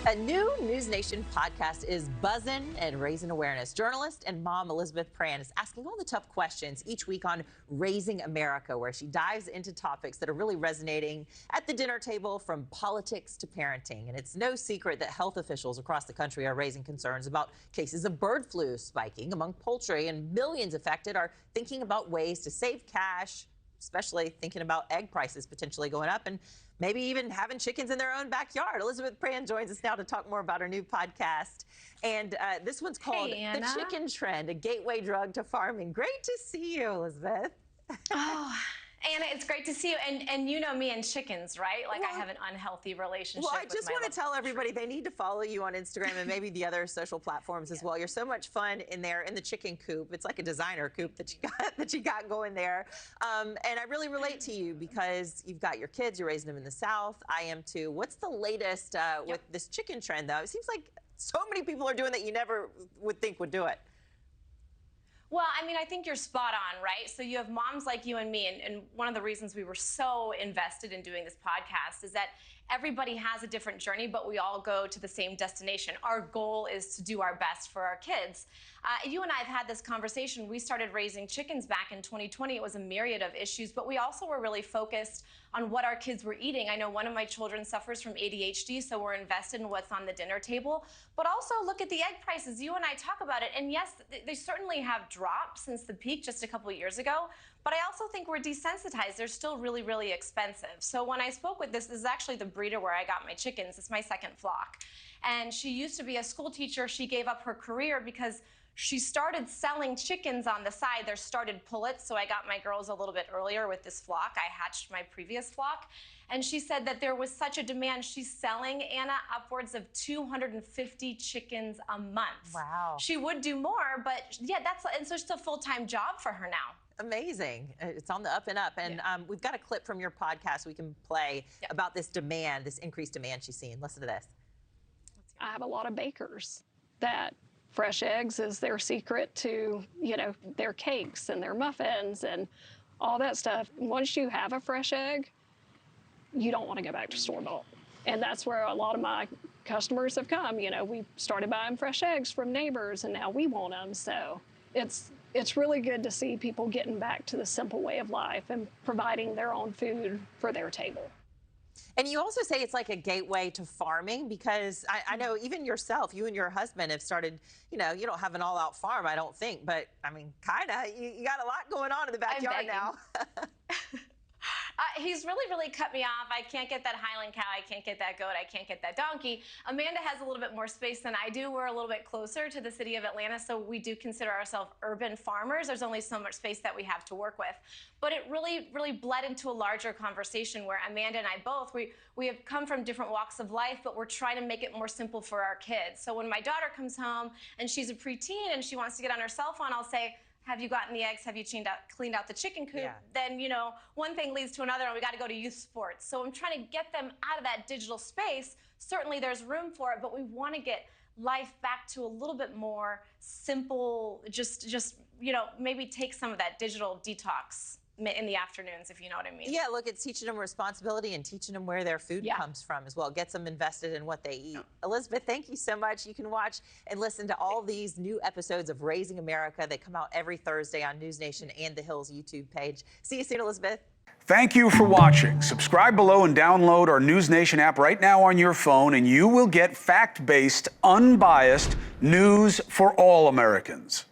A new NewsNation podcast is buzzing and raising awareness. Journalist and mom Elizabeth Prann is asking all the tough questions each week on Raising America, where she dives into topics that are really resonating at the dinner table, from politics to parenting. And it's no secret that health officials across the country are raising concerns about cases of bird flu spiking among poultry, and millions affected are thinking about ways to save cash, especially thinking about egg prices potentially going up and maybe even having chickens in their own backyard. Elizabeth Prann joins us now to talk more about her new podcast. And this one's called The Chicken Trend, a gateway drug to farming. Great to see you, Elizabeth. Oh, Anna, it's great to see you. And you know me and chickens, right? Like, I have an unhealthy relationship with my Well, I just want to tell everybody they need to follow you on Instagram and maybe the other social platforms as well. You're so much fun in there in the chicken coop. It's like a designer coop that you got going there. And I really relate to you because you've got your kids, you're raising them in the South. I am too. What's the latest with this chicken trend, though? It seems like so many people are doing that you never would think would do it. Well, I mean, I think you're spot on, right? So you have moms like you and me, and one of the reasons we were so invested in doing this podcast is that everybody has a different journey, but we all go to the same destination. Our goal is to do our best for our kids. You and I have had this conversation. We started raising chickens back in 2020. It was a myriad of issues, but we also were really focused on what our kids were eating. I know one of my children suffers from ADHD, so we're invested in what's on the dinner table, but also look at the egg prices. You and I talk about it, and yes, they certainly have dropped since the peak just a couple of years ago, but I also think we're desensitized. They're still really, really expensive. So when I spoke with this is actually the breeder where I got my chickens. It's my second flock. And she used to be a school teacher. She gave up her career because she started selling chickens on the side. There started pullets, so I got my girls a little bit earlier with this flock. I hatched my previous flock. And she said that there was such a demand. She's selling, Anna, upwards of 250 chickens a month. Wow. She would do more, but yeah, and so it's a full-time job for her now. Amazing. It's on the up and up. And we've got a clip from your podcast we can play about this demand, this increased demand she's seeing. Listen to this. I have a lot of bakers that fresh eggs is their secret to, you know, their cakes and their muffins and all that stuff. Once you have a fresh egg, you don't want to go back to store-bought. And that's where a lot of my customers have come. You know, we started buying fresh eggs from neighbors, and now we want them. So it's really good to see people getting back to the simple way of life and providing their own food for their table. And you also say it's like a gateway to farming, because I know even yourself, you and your husband have started, you know, you don't have an all-out farm, I don't think, but I mean, kind of, you got a lot going on in the backyard now. He's really cut me off. I can't get that Highland cow. I can't get that goat. I can't get that donkey. Amanda has a little bit more space than I do. We're a little bit closer to the city of Atlanta, so we do consider ourselves urban farmers. There's only so much space that we have to work with. But it really bled into a larger conversation where Amanda and I both, we have come from different walks of life, but we're trying to make it more simple for our kids. So when my daughter comes home and she's a preteen and she wants to get on her cell phone, I'll say, have you gotten the eggs? Have you cleaned out the chicken coop? Yeah. Then, you know, one thing leads to another, and we got to go to youth sports. So I'm trying to get them out of that digital space. Certainly there's room for it, but we want to get life back to a little bit more simple, just you know, maybe take some of that digital detox in the afternoons, if you know what I mean. Yeah, look, it's teaching them responsibility and teaching them where their food comes from as well. It gets them invested in what they eat. Elizabeth, thank you so much. You can watch and listen to all these new episodes of Raising America. They come out every Thursday on NewsNation and The Hill's YouTube page. See you soon, Elizabeth. Thank you for watching. Subscribe below and download our NewsNation app right now on your phone, and you will get fact-based, unbiased news for all Americans.